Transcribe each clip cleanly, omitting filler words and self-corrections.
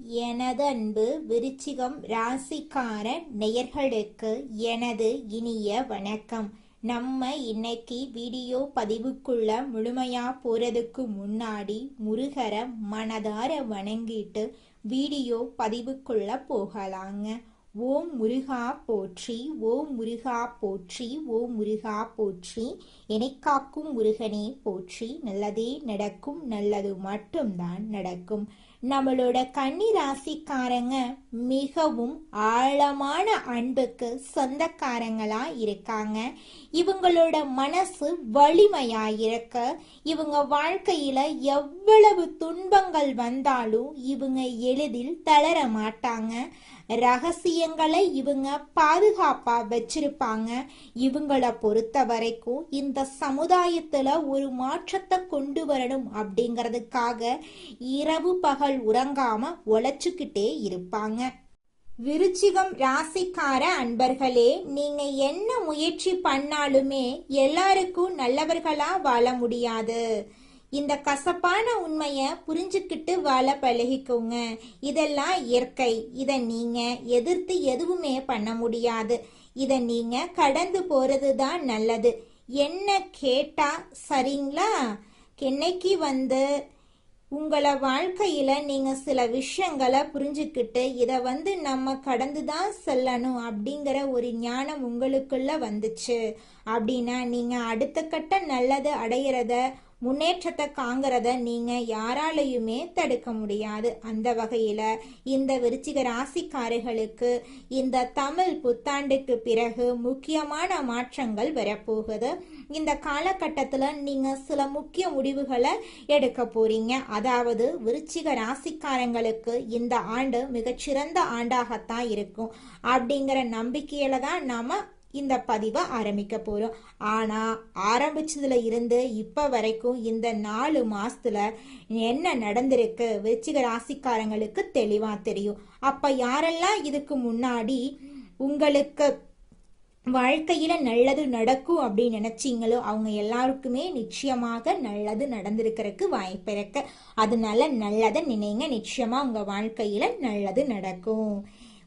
எனது அன்பு விருச்சிகம் ராசிக்கார நேயர்களுக்கு எனது இனிய வணக்கம். நம்ம இன்னைக்கு வீடியோ பதிவுக்குள்ள முழுமையா போறதுக்கு முன்னாடி முருகரை மனதார வணங்கிட்டு வீடியோ பதிவுக்குள்ள போகலாங்க. ஓம் முருகா போற்றி, ஓம் முருகா போற்றி, ஓம் முருகா போற்றி. காக்கும் முருகனே போற்றி. நல்லதே நடக்கும், நல்லது மட்டும்தான் நடக்கும். நம்மளோட கன்னி ராசிக்காரங்க மிகவும் ஆழமான அன்புக்கு சொந்தக்காரங்களா இருக்காங்க. இவங்களோட மனசு வலிமையா இருக்க, இவங்க வாழ்க்கையில எவ்வளவு துன்பங்கள் வந்தாலும் இவங்க எளிதில் தளர மாட்டாங்க. ரகசியங்களை இவங்க பாதுகாப்பா வச்சிருப்பாங்க. இவங்களை பொறுத்த வரைக்கும் இந்த சமுதாயத்துல ஒரு மாற்றத்தை கொண்டு வரணும் அப்படிங்கிறதுக்காக இரவு பகல் உறங்காம உழைச்சுக்கிட்டே இருப்பாங்க. விருச்சிகம் ராசிக்கார அன்பர்களே, நீங்க என்ன முயற்சி பண்ணாலுமே எல்லாருக்கும் நல்லவர்களா வாழ முடியாது. இந்த கசப்பான உண்மைய புரிஞ்சுக்கிட்டு வாழ பழகிக்கோங்க. இதெல்லாம் இயற்கை. இத நீங்க எதிர்த்து எதுவுமே பண்ண முடியாது. இத நீங்க கடந்து போறதுதான் நல்லது. என்ன கேட்டா சரிங்களா? என்னைக்கு உங்களை வாழ்க்கையில நீங்க சில விஷயங்களை புரிஞ்சுக்கிட்டு இத நம்ம கடந்துதான் செல்லணும் அப்படிங்கிற ஒரு ஞானம் உங்களுக்குள்ள வந்துச்சு அப்படின்னா நீங்க அடுத்த கட்ட நல்லது அடையிறத, முன்னேற்றத்தை காங்கிறத நீங்க யாராலையுமே தடுக்க முடியாது. அந்த வகையில இந்த விருச்சிக ராசிக்காரர்களுக்கு இந்த தமிழ் புத்தாண்டுக்கு பிறகு முக்கியமான மாற்றங்கள் வரப்போகுது. இந்த காலகட்டத்துல நீங்க சில முக்கிய முடிவுகளை எடுக்க போறீங்க. அதாவது விருச்சிக ராசிக்காரங்களுக்கு இந்த ஆண்டு மிகச்சிறந்த ஆண்டாகத்தான் இருக்கும் அப்படிங்கிற நம்பிக்கையில தான் நாம இந்த பதிவை ஆரம்பிக்க போறோம். ஆனா ஆரம்பிச்சதுல இருந்து இப்ப வரைக்கும் இந்த 4 மாசத்துல என்ன நடந்திருக்கு விருச்சிக ராசிக்காரங்களுக்கு தெளிவா தெரியும். அப்ப யாரெல்லாம் இதுக்கு முன்னாடி உங்களுக்கு வாழ்க்கையில நல்லது நடக்கும் அப்படின்னு நினைச்சீங்களோ அவங்க எல்லாருக்குமே நிச்சயமாக நல்லது நடந்திருக்கிறதுக்கு வாய்ப்பு இருக்கு. அதனால நல்லதை நினைங்க, நிச்சயமா உங்க வாழ்க்கையில நல்லது நடக்கும்.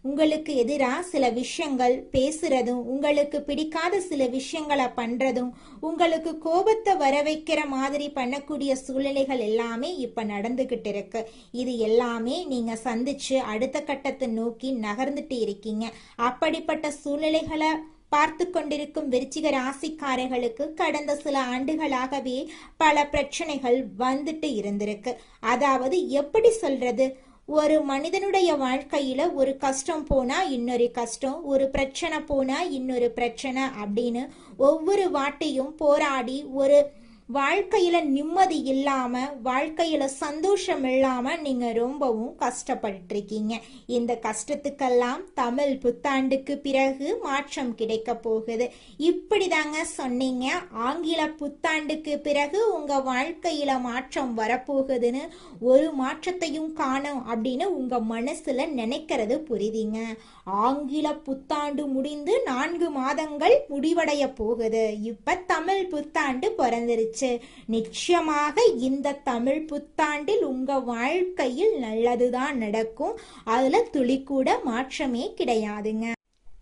உங்களுக்கு எதிராக சில விஷயங்கள் பேசுறதும், உங்களுக்கு பிடிக்காத சில விஷயங்களை பண்றதும், உங்களுக்கு கோபத்தை வர வைக்கிற மாதிரி பண்ணக்கூடிய சூழ்நிலைகள் எல்லாமே இப்ப நடந்துகிட்டு இருக்கு. இது எல்லாமே நீங்க சந்திச்சு அடுத்த கட்டத்தை நோக்கி நகர்ந்துட்டு இருக்கீங்க. அப்படிப்பட்ட சூழ்நிலைகளை பார்த்து கொண்டிருக்கும் விருச்சிக ராசிக்காரர்களுக்கு கடந்த சில ஆண்டுகளாகவே பல பிரச்சனைகள் வந்துட்டு இருந்திருக்கு. அதாவது எப்படி சொல்றது, ஒரு மனிதனுடைய வாழ்க்கையில ஒரு கஷ்டம் போனா இன்னொரு கஷ்டம், ஒரு பிரச்சனை போனா இன்னொரு பிரச்சனை அப்படின்னு ஒவ்வொரு வாட்டியும் போராடி ஒரு வாழ்க்கையில நிம்மதி இல்லாம, வாழ்க்கையில சந்தோஷம் இல்லாம நீங்க ரொம்பவும் கஷ்டப்பட்டு இருக்கீங்க. இந்த கஷ்டத்துக்கெல்லாம் தமிழ் புத்தாண்டுக்கு பிறகு மாற்றம் கிடைக்க போகுது. இப்படிதாங்க சொன்னீங்க, ஆங்கில புத்தாண்டுக்கு பிறகு உங்க வாழ்க்கையில மாற்றம் வரப்போகுதுன்னு, ஒரு மாற்றத்தையும் காணோம் அப்படின்னு உங்க மனசுல நினைக்கிறது புரியுதுங்க. ஆங்கில புத்தாண்டு முடிந்து 4 மாதங்கள் முடிவடைய போகுது. இப்ப தமிழ் புத்தாண்டு பிறந்துருச்சு. நிச்சயமாக இந்த தமிழ் புத்தாண்டில் உங்க வாழ்க்கையில் நல்லதுதான் நடக்கும். அதுல துளி கூட மாற்றமே கிடையாதுங்க.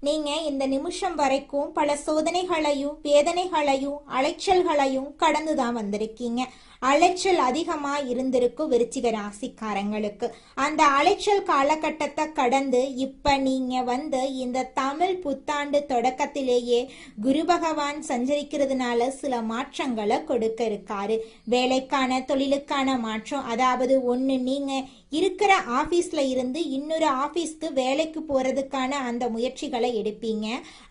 நீங்க இந்த நிமிஷம் வரைக்கும் பல சோதனைகளையும் வேதனைகளையும் அலைச்சல்களையும் கடந்துதான் வந்திருக்கீங்க. அலைச்சல் அதிகமா இருந்திருக்கும் விருச்சிக ராசிக்காரங்களுக்கு. அந்த அலைச்சல் காலகட்டத்தை கடந்து இப்ப நீங்க இந்த தமிழ் புத்தாண்டு தொடக்கத்திலேயே குரு பகவான் சஞ்சரிக்கிறதுனால சில மாற்றங்களை கொடுக்க இருக்காரு. வேலைக்கான தொழிலுக்கான மாற்றம், அதாவது ஒண்ணு நீங்க இருக்கிற ஆபீஸ்ல இருந்து இன்னொரு ஆபீஸ்க்கு வேலைக்கு போறதுக்கான அந்த முயற்சிகளை எடுப்பீங்க.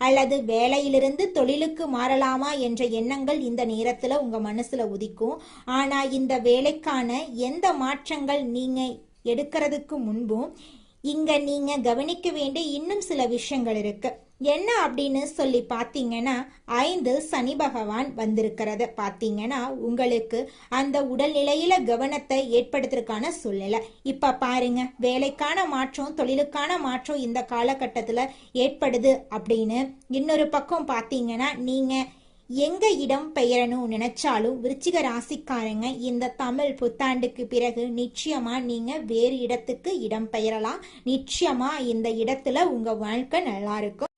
அல்லது வேலையிலிருந்து தொழிலுக்கு மாறலாமா என்ற எண்ணங்கள் இந்த நேரத்துல உங்க மனசுல உதிக்கும். ஆனா இந்த வேலைக்கான எந்த மாற்றங்கள் நீங்க எடுக்கிறதுக்கு முன்பும் இங்க நீங்க கவனிக்க வேண்டிய இன்னும் சில விஷயங்கள் இருக்கு. என்ன அப்படின்னு சொல்லி பாத்தீங்கன்னா, 5 சனி பகவான் வந்திருக்கிறத பாத்தீங்கன்னா உங்களுக்கு அந்த உடல்நிலையில கவனத்தை ஏற்படுத்துறதுக்கான சூழ்நிலை. இப்ப பாருங்க, வேலைக்கான மாற்றம் தொழிலுக்கான மாற்றம் இந்த காலகட்டத்துல ஏற்படுது அப்படின்னு. இன்னொரு பக்கம் பாத்தீங்கன்னா நீங்க எங்க இடம் பெயரணும் நினைச்சாலும் விருச்சிக ராசிக்காரங்க இந்த தமிழ் புத்தாண்டுக்கு பிறகு நிச்சயமா நீங்க வேறு இடத்துக்கு இடம் பெயரலாம். நிச்சயமா இந்த இடத்துல உங்க வாழ்க்கை நல்லா இருக்கும்.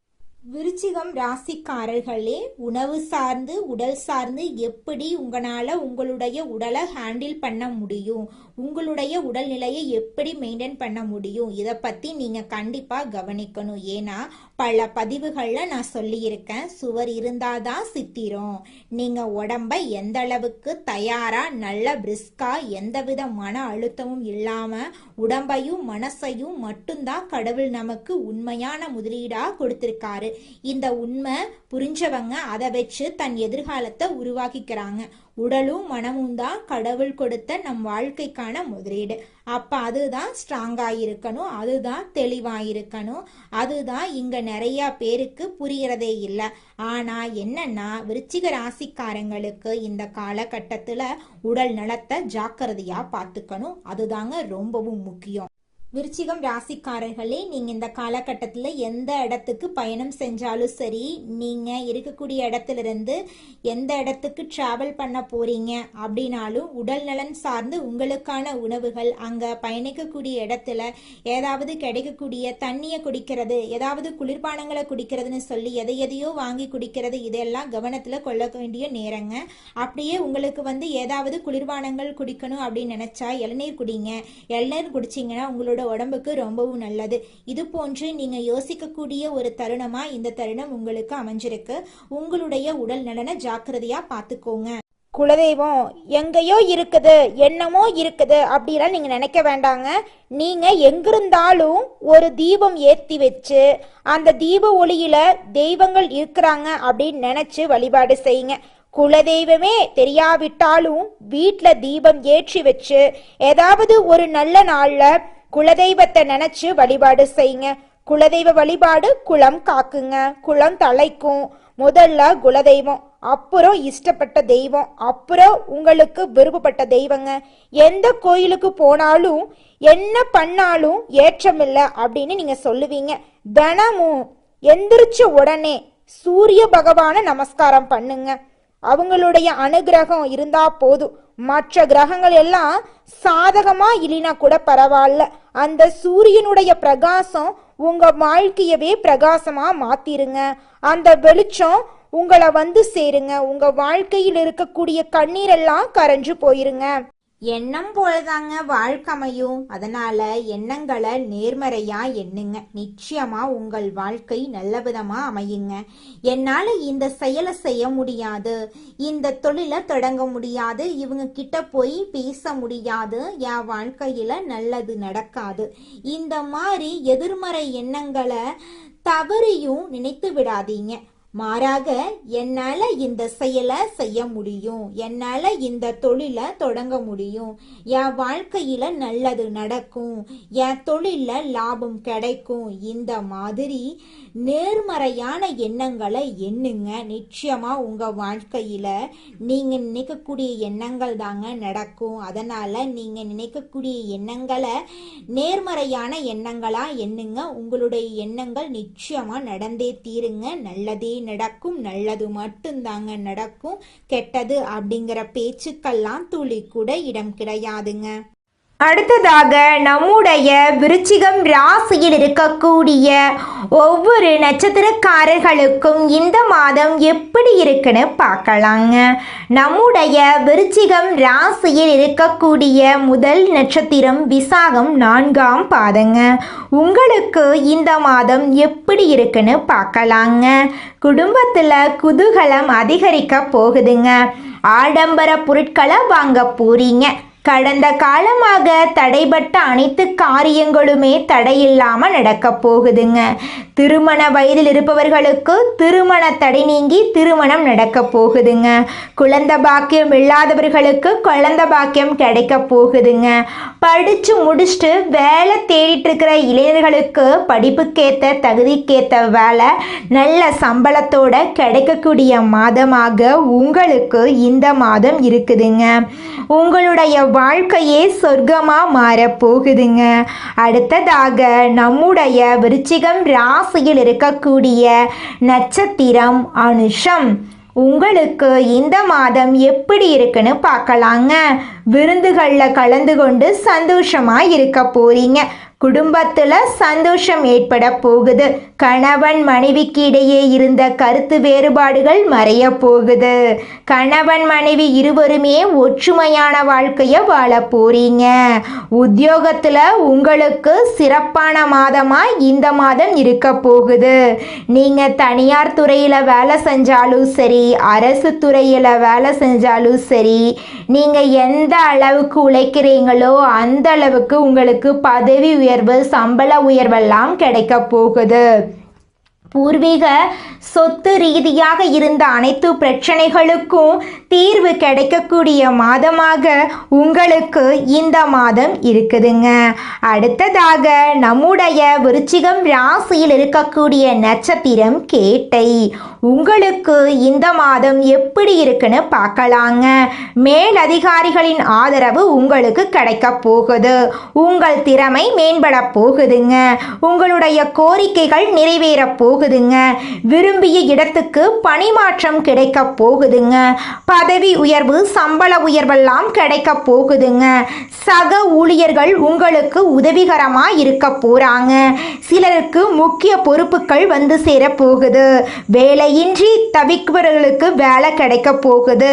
விருச்சிகம் ராசிக்காரர்களே, உணவு சார்ந்து உடல் சார்ந்து எப்படி உங்களால் உங்களுடைய உடலை ஹேண்டில் பண்ண முடியும், உங்களுடைய உடல்நிலையை எப்படி மெயின்டைன் பண்ண முடியும், இதை பற்றி நீங்கள் கண்டிப்பாக கவனிக்கணும். ஏன்னா பல பதிவுகளில் நான் சொல்லியிருக்கேன், சுவர் இருந்தால் தான் சித்திரம். நீங்கள் உடம்பை எந்த அளவுக்கு தயாராக நல்ல பிரிஸ்காக எந்தவித மன அழுத்தமும் இல்லாமல் உடம்பையும் மனசையும் மட்டும்தான் கடவுள் நமக்கு உண்மையான முதலீடாக கொடுத்துருக்காரு. இந்த உண்மை புரிஞ்சவங்க அதை வச்சு தன் எதிர்காலத்தை உருவாக்கிக்கிறாங்க. உடலும் மனமும் தான் கடவுள் கொடுத்த நம் வாழ்க்கைக்கான முதலீடு. அப்ப அதுதான் ஸ்ட்ராங்கா இருக்கணும், அதுதான் தெளிவா இருக்கணும். அதுதான் இங்க நிறைய பேருக்கு புரியறதே இல்லை. ஆனா என்னன்னா விருச்சிக ராசிக்காரங்களுக்கு இந்த காலகட்டத்துல உடல் நலத்தை ஜாக்கிரதையா பார்த்துக்கணும். அதுதாங்க ரொம்பவும் முக்கியம். விருச்சிகம் ராசிக்காரர்களே, நீங்க இந்த காலகட்டத்தில் எந்த இடத்துக்கு பயணம் செஞ்சாலும் சரி, நீங்க இருக்கக்கூடிய இடத்துல இருந்து எந்த இடத்துக்கு டிராவல் பண்ண போறீங்க அப்படின்னாலும் உடல் நலன் சார்ந்து உங்களுக்கான உணவுகள், அங்க பயணிக்கக்கூடிய இடத்துல ஏதாவது கிடைக்கக்கூடிய தண்ணியை குடிக்கிறது, ஏதாவது குளிர்பானங்களை குடிக்கிறதுன்னு சொல்லி எதையோ வாங்கி குடிக்கிறது, இதெல்லாம் கவனத்துல கொள்ள வேண்டிய நேரங்க. அப்படியே உங்களுக்கு ஏதாவது குளிர்பானங்கள் குடிக்கணும் அப்படின்னு நினைச்சா இளநீர் குடிங்க. இளநீர் குடிச்சிங்கன்னா உங்களோட உடம்புக்கு ரொம்பவும் நல்லது. இது போன்று நீங்க யோசிக்கக்கூடிய ஒரு தருணமா இந்த தருணம் உங்களுக்கு அமைஞ்சிருக்கு. உங்களுடைய உடல் நலனை ஜாக்கிரதையா பார்த்துக்கோங்க. குலதெய்வம் எங்கேயோ இருக்குது, என்னமோ இருக்குது அப்படிலாம் நீங்க நினைக்க வேண்டாங்க. நீங்க எங்கிருந்தாலும் ஒரு தீபம் ஏற்றி வச்சு அந்த தீப ஒளியில தெய்வங்கள் இருக்கிறாங்க அப்படின்னு நினைச்சு வழிபாடு செய்யுங்க. குலதெய்வமே தெரியாவிட்டாலும் வீட்டில் தீபம் ஏற்றி வச்சு ஏதாவது ஒரு நல்ல நாள்ல குலதெய்வத்தை நினைச்சு வழிபாடு செய்யுங்க. குலதெய்வ வழிபாடு குலம் காக்குங்க, குலம் தலைக்கும். முதல்ல குலதெய்வம், அப்புறம் இஷ்டப்பட்ட தெய்வம், அப்புறம் உங்களுக்கு விருப்பப்பட்ட தெய்வங்க. எந்த கோயிலுக்கு போனாலும் என்ன பண்ணாலும் ஏற்றமில்லை அப்படின்னு நீங்க சொல்லுவீங்க. தினமும் எந்திரிச்ச உடனே சூரிய பகவான நமஸ்காரம் பண்ணுங்க. அவங்களுடைய அனுகிரகம் இருந்தா போதும். மற்ற கிரகங்கள் எல்லாம் சாதகமா இல்லைனா கூட பரவாயில்ல, அந்த சூரியனுடைய பிரகாசம் உங்க வாழ்க்கையவே பிரகாசமா மாத்திருங்க. அந்த வெளிச்சம் உங்களை சேருங்க. உங்க வாழ்க்கையில் இருக்கக்கூடிய கண்ணீரெல்லாம் கரைஞ்சு போயிருங்க. எண்ணம் போலதாங்க வாழ்க்கை அமையும். அதனால எண்ணங்களை நேர்மறையா எண்ணுங்க. நிச்சயமா உங்கள் வாழ்க்கை நல்ல விதமா அமையுங்க. என்னால இந்த செயலை செய்ய முடியாது, இந்த தொழிலை தொடங்க முடியாது, இவங்க கிட்ட போய் பேச முடியாது, என் வாழ்க்கையில நல்லது நடக்காது, இந்த மாதிரி எதிர்மறை எண்ணங்களை தவறியும் நினைத்து விடாதீங்க. மாறாக என்னால இந்த செயலை செய்ய முடியும், என்னால இந்த தொழிலை தொடங்க முடியும், என் வாழ்க்கையில நல்லது நடக்கும், என் தொழில லாபம் கிடைக்கும், இந்த மாதிரி நேர்மறையான எண்ணங்களை எண்ணுங்க. நிச்சயமா உங்க வாழ்க்கையில நீங்க நினைக்கக்கூடிய எண்ணங்கள் தாங்க நடக்கும். அதனால நீங்க நினைக்கக்கூடிய எண்ணங்களை நேர்மறையான எண்ணங்களா எண்ணுங்க. உங்களுடைய எண்ணங்கள் நிச்சயமா நடந்தே தீருங்க. நல்லதே நடக்கும், நல்லது மட்டும்தாங்க நடக்கும். கெட்டது அப்படிங்கிற பேச்சுக்கெல்லாம் துளி கூட இடம் கிடையாதுங்க. அடுத்ததாக நம்முடைய விருச்சிகம் ராசியில் இருக்கக்கூடிய ஒவ்வொரு நட்சத்திரக்காரர்களுக்கும் இந்த மாதம் எப்படி இருக்குன்னு பார்க்கலாங்க. நம்முடைய விருச்சிகம் ராசியில் இருக்கக்கூடிய முதல் நட்சத்திரம் விசாகம் 4ஆம் பாதங்க. உங்களுக்கு இந்த மாதம் எப்படி இருக்குன்னு பார்க்கலாங்க. குடும்பத்தில் குதூகலம் அதிகரிக்க போகுதுங்க. ஆடம்பர பொருட்களை வாங்க போறீங்க. கடந்த காலமாக தடைபட்ட அனைத்து காரியங்களுமே தடையில்லாம நடக்க போகுதுங்க. திருமண வயதில் இருப்பவர்களுக்கு திருமண தடை நீங்கி திருமணம் நடக்க போகுதுங்க. குழந்தை பாக்கியம் இல்லாதவர்களுக்கு குழந்தை பாக்கியம் கிடைக்க போகுதுங்க. படிச்சு முடிச்சுட்டு வேலை தேடிட்டு இருக்கிற இளைஞர்களுக்கு படிப்புக்கேற்ற தகுதிக்கேற்ற வேலை நல்ல சம்பளத்தோட கிடைக்கக்கூடிய மாதமாக உங்களுக்கு இந்த மாதம் இருக்குதுங்க. உங்களுடைய வாழ்க்கையே சொர்க்கமா மாறப்போகுதுங்க. அடுத்ததாக நம்முடைய விருச்சிகம் ராசியில் இருக்கக்கூடிய நட்சத்திரம் அனுஷம். உங்களுக்கு இந்த மாதம் எப்படி இருக்குன்னு பார்க்கலாங்க. விருந்துகளில் கலந்து கொண்டு சந்தோஷமா இருக்க போறீங்க. குடும்பத்துல சந்தோஷம் ஏற்பட போகுது. கணவன் மனைவிக்கு இடையே இருந்த கருத்து வேறுபாடுகள் மறைய போகுது. கணவன் மனைவி இருவருமே ஒற்றுமையான வாழ்க்கைய வாழ போறீங்க. உத்தியோகத்துல உங்களுக்கு சிறப்பான மாதமா இந்த மாதம் இருக்க போகுது. நீங்க தனியார் துறையில வேலை செஞ்சாலும் சரி, அரசு துறையில வேலை செஞ்சாலும் சரி, நீங்க எந்த அளவுக்கு உழைக்கிறீங்களோ அந்த அளவுக்கு உங்களுக்கு பதவி உயர்வு, சம்பள உயர்வெல்லாம் கிடைக்க போகுது. பூர்வீக சொத்து ரீதியாக இருந்த அனைத்து பிரச்சனைகளுக்கும் தீர்வு கிடைக்கக்கூடிய மாதமாக உங்களுக்கு இந்த மாதம் இருக்குதுங்க. அடுத்ததாக நம்முடைய விருச்சிகம் ராசியில் இருக்கக்கூடிய நட்சத்திரம் கேட்டை. உங்களுக்கு இந்த மாதம் எப்படி இருக்குன்னு பார்க்கலாங்க. மேலதிகாரிகளின் ஆதரவு உங்களுக்கு கிடைக்க போகுது. உங்கள் திறமை மேம்பட போகுதுங்க. உங்களுடைய கோரிக்கைகள் நிறைவேற போகுதுங்க. விரும்பிய இடத்துக்கு பணிமாற்றம் கிடைக்க போகுதுங்க. பதவி உயர்வு, சம்பள உயர்வெல்லாம் கிடைக்க போகுதுங்க. சக ஊழியர்கள் உங்களுக்கு உதவிகரமா இருக்க போறாங்க. சிலருக்கு முக்கிய பொறுப்புகள் வந்து சேர போகுது. வேலையின்றி தவிப்பவர்களுக்கு வேலை கிடைக்க போகுது.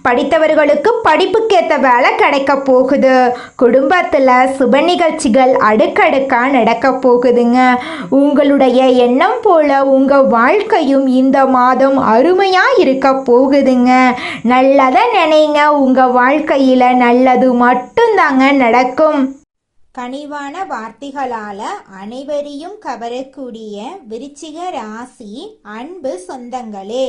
படித்தவர்களுக்கு படிப்புக்கேற்ற வேலை கிடைக்க போகுது. குடும்பத்துல சுப நிகழ்ச்சிகள் அடுக்கடுக்கா நடக்க போகுதுங்க. உங்களுடைய எண்ணம் போல உங்க வாழ்க்கையும் இந்த மாதம் அருமையா இருக்க போகுதுங்க. நல்லதை நினைங்க, உங்க வாழ்க்கையில நல்லது மட்டும்தாங்க நடக்கும். கனிவான வார்த்தைகளால அனைவரையும் கவரக்கூடிய விருச்சிக ராசி அன்பு சொந்தங்களே,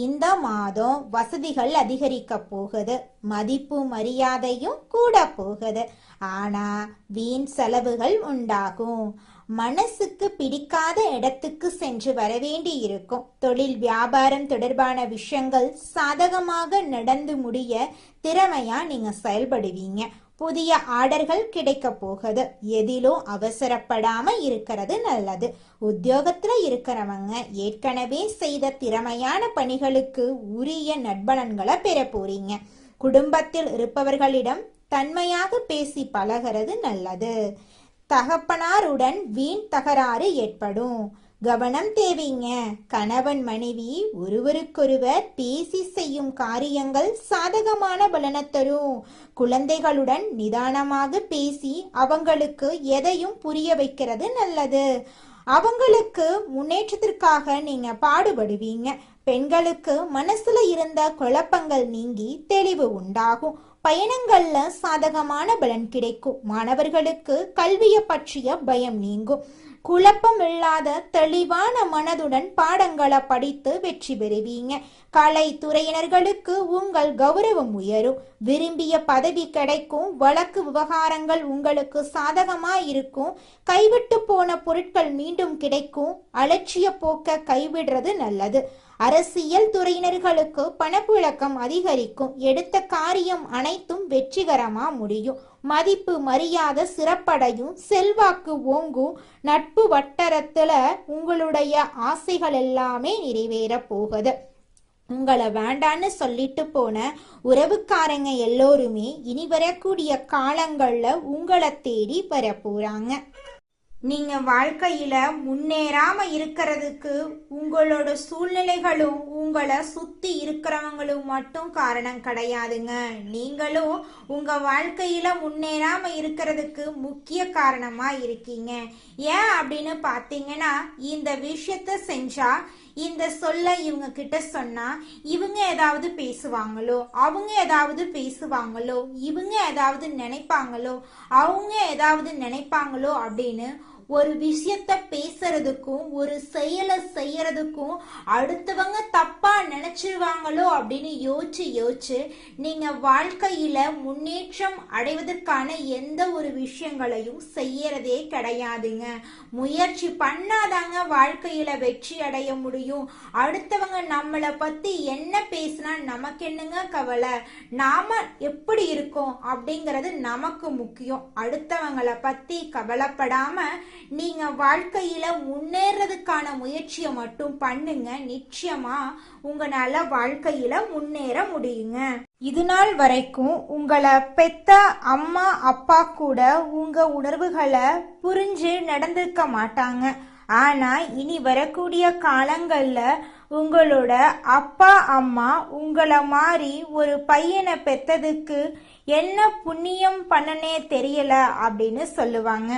இந்த மாதம் வசதிகள் அதிகரிக்க போகுது. மதிப்பு மரியாதையும் கூட போகுது. ஆனா வீண் செலவுகள் உண்டாகும். மனசுக்கு பிடிக்காத இடத்துக்கு சென்று வரவேண்டி இருக்கும். தொழில் வியாபாரம் தொடர்பான விஷயங்கள் சாதகமாக நடந்து முடிய திறமையா நீங்க செயல்படுவீங்க. புதிய ஆர்டர்கள் கிடைக்க போகுது. எதிலும் அவசரப்படாம இருக்கிறது நல்லது. உத்தியோகத்துல இருக்கிறவங்க ஏற்கனவே செய்த திறமையான பணிகளுக்கு உரிய நற்பலன்களை பெற போறீங்க. குடும்பத்தில் இருப்பவர்களிடம் தன்மையாக பேசி பழகிறது நல்லது. தகப்பனாருடன் வீண் தகராறு ஏற்படும். கவனம் தேவைங்க. கணவன் மனைவி ஒருவருக்கொருவர் பேசி செய்யும் காரியங்கள் சாதகமான பலனை தரும். குழந்தைகளுடன் நிதானமாக பேசி அவங்களுக்கு எதையும் புரிய வைக்கிறது நல்லது. அவங்களுக்கு முன்னேற்றத்திற்காக நீங்க பாடுபடுவீங்க. பெண்களுக்கு மனசுல இருந்த குழப்பங்கள் நீங்கி தெளிவு உண்டாகும். பயணங்கள்ல சாதகமான பலன் கிடைக்கும். மாணவர்களுக்கு கல்வியை பற்றிய பயம் நீங்கும். குழப்பம் இல்லாத தெளிவான மனதுடன் பாடங்களை படித்து வெற்றி பெறுவீங்க. கலை துறையினர்களுக்கு உங்கள் கௌரவம் உயரும். விரும்பிய பதவி கிடைக்கும். வழக்கு விவகாரங்கள் உங்களுக்கு சாதகமா இருக்கும். கைவிட்டு போன பொருட்கள் மீண்டும் கிடைக்கும். அலட்சிய போக்க கைவிடுறது நல்லது. அரசியல் துறையினர்களுக்கு பணப்புழக்கம் அதிகரிக்கும். எடுத்த காரியம் அனைத்தும் வெற்றிகரமா முடியும். மதிப்பு மரியாதை சிறப்படையும். செல்வாக்கு ஓங்கும். நட்பு வட்டாரத்துல உங்களுடைய ஆசைகள் எல்லாமே நிறைவேற போகுது. உங்களை வேண்டான்னு சொல்லிட்டு போன உறவுக்காரங்க எல்லோருமே இனி வரக்கூடிய காலங்கள்ல உங்களை தேடி வர போறாங்க. நீங்க வாழ்க்கையில முன்னேறாம இருக்கிறதுக்கு உங்களோட சூழ்நிலைகளும் உங்களை சுத்தி இருக்கிறவங்களும் மட்டும் காரணம் கிடையாதுங்க. நீங்களும் உங்க வாழ்க்கையில முன்னேறாம இருக்கிறதுக்கு முக்கிய காரணமா இருக்கீங்க. ஏன் அப்படின்னு பாத்தீங்கன்னா, இந்த விஷயத்த செஞ்சா, இந்த சொல்ல இவங்க கிட்ட சொன்னா இவங்க ஏதாவது பேசுவாங்களோ, அவங்க ஏதாவது பேசுவாங்களோ, இவங்க ஏதாவது நினைப்பாங்களோ, அவங்க ஏதாவது நினைப்பாங்களோ அப்படின்னு ஒரு விஷயத்த பேசுறதுக்கும் ஒரு செயலை செய்யறதுக்கும் அடுத்தவங்க தப்பா நினைச்சிருவாங்களோ அப்படின்னு யோசிச்சு நீங்க வாழ்க்கையில முன்னேற்றம் அடைவதற்கான எந்த ஒரு விஷயங்களையும் செய்யறதே கிடையாதுங்க. முயற்சி பண்ணாதாங்க வாழ்க்கையில வெற்றி அடைய முடியும். அடுத்தவங்க நம்மளை பத்தி என்ன பேசினா நமக்கு என்னங்க கவலை? நாம எப்படி இருக்கோம் அப்படிங்கிறது நமக்கு முக்கியம். அடுத்தவங்களை பத்தி கவலைப்படாம நீங்க வாழ்க்கையில முன்னேறதுக்கான முயற்சியை மட்டும் பண்ணுங்க. நிச்சயமா உங்களால வாழ்க்கையில முன்னேற முடியுங்க. இது நாள் வரைக்கும் உங்களை பெத்த அம்மா அப்பா கூட உங்க உணர்வுகளை புரிஞ்சு நடந்திருக்க மாட்டாங்க. ஆனா இனி வரக்கூடிய காலங்கள்ல உங்களோட அப்பா அம்மா உங்களை மாதிரி ஒரு பையனை பெத்ததுக்கு என்ன புண்ணியம் பண்ணனே தெரியல அப்படின்னு சொல்லுவாங்க.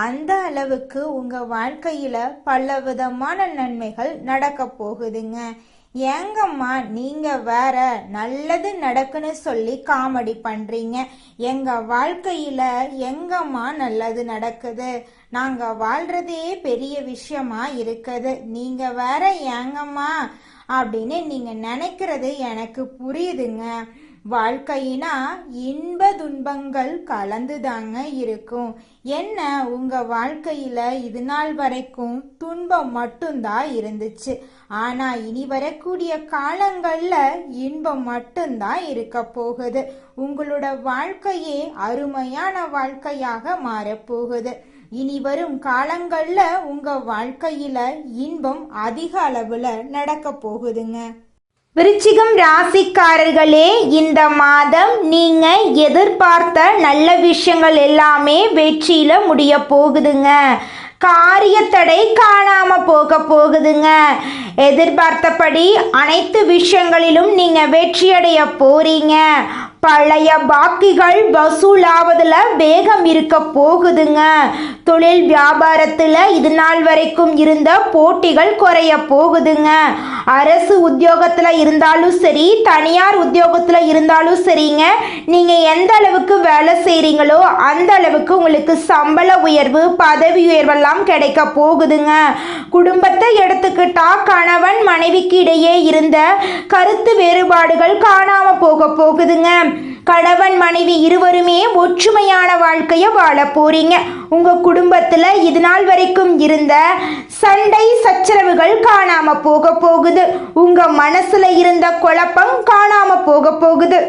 அந்த அளவுக்கு உங்க வாழ்க்கையில பல விதமான நன்மைகள் நடக்க போகுதுங்க. ஏங்கம்மா நீங்க வேற நல்லது நடக்குன்னு சொல்லி காமெடி பண்றீங்க? எங்க வாழ்க்கையில எங்கம்மா நல்லது நடக்குது? நாங்க வாழ்றதே பெரிய விஷயமா இருக்குது, நீங்க வேற ஏங்கம்மா அப்படின்னு நீங்க நினைக்கிறது எனக்கு புரியுதுங்க. வாழ்க்கையினா இன்ப துன்பங்கள் கலந்துதாங்க இருக்கும். என்ன உங்க வாழ்க்கையில இது நாள் வரைக்கும் துன்பம் மட்டும்தான் இருந்துச்சு. ஆனா இனி வரக்கூடிய காலங்கள்ல இன்பம் மட்டும்தான் இருக்க போகுது. உங்களோட வாழ்க்கையே அருமையான வாழ்க்கையாக மாறப்போகுது. இனி வரும் காலங்கள்ல உங்க வாழ்க்கையில இன்பம் அதிக அளவுல நடக்க போகுதுங்க. விருச்சிகம் ராசிக்காரர்களே, இந்த மாதம் நீங்க எதிர்பார்த்த நல்ல விஷயங்கள் எல்லாமே வெற்றியில முடிய போகுதுங்க. காரிய தடை காணாம போக போகுதுங்க. எதிர்பார்த்தபடி அனைத்து விஷயங்களிலும் நீங்க வெற்றியடைய போறீங்க. பழைய பாக்கிகள் வசூலாவதுல வேகம் இருக்க போகுதுங்க. தொழில் வியாபாரத்துல இது நாள் வரைக்கும் இருந்த போட்டிகள் குறைய போகுதுங்க. அரசு உத்தியோகத்துல இருந்தாலும் சரி, தனியார் உத்தியோகத்துல இருந்தாலும் சரிங்க, நீங்க எந்த அளவுக்கு வேலை செய்றீங்களோ அந்த அளவுக்கு உங்களுக்கு சம்பள உயர்வு, பதவி உயர்வெல்லாம் கிடைக்க போகுதுங்க. குடும்பத்தை எடுத்துக்கிட்டா கணவன் மனைவிக்கு இடையே இருந்த கருத்து வேறுபாடுகள் காணாம போக போகுதுங்க. கணவன் மனைவி இருவருமே ஒற்றுமையான வாழ்க்கைய வாழ போறீங்க. உங்க குடும்பத்துல இது நாள் வரைக்கும் இருந்த சண்டை சச்சரவுகள் காணாம போக போகுது. உங்க மனசுல இருந்த குழப்பம் காணாம போக போகுது.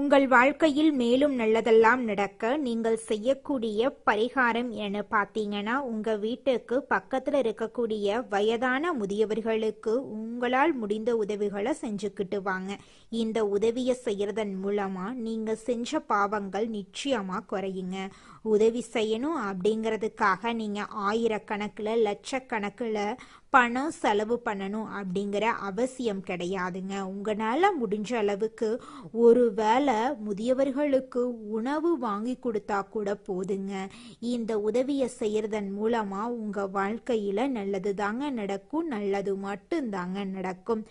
உங்கள் வாழ்க்கையில் மேலும் நல்லதெல்லாம் நடக்க நீங்கள் செய்யக்கூடிய பரிகாரம் என பார்த்தீங்கன்னா, உங்கள் வீட்டுக்கு பக்கத்தில் இருக்கக்கூடிய வயதான முதியவர்களுக்கு உங்களால் முடிந்த உதவிகளை செஞ்சுக்கிட்டு வாங்க. இந்த உதவியை செய்கிறதன் மூலமாக நீங்கள் செஞ்ச பாவங்கள் நிச்சயமாக குறையுங்க. உதவி செய்யணும் அப்படிங்கிறதுக்காக நீங்கள் ஆயிரக்கணக்கில் லட்சக்கணக்கில் பணம் செலவு பண்ணணும் அப்படிங்கிற அவசியம் கிடையாதுங்க. உங்களால் முடிஞ்ச அளவுக்கு ஒரு வேளை முதியவர்களுக்கு உணவு வாங்கி கொடுத்தா கூட போதுங்க. இந்த உதவியை செய்யறதன் மூலமா உங்க வாழ்க்கையில நல்லது தாங்க நடக்கும், நல்லது மட்டும் தாங்க நடக்கும்.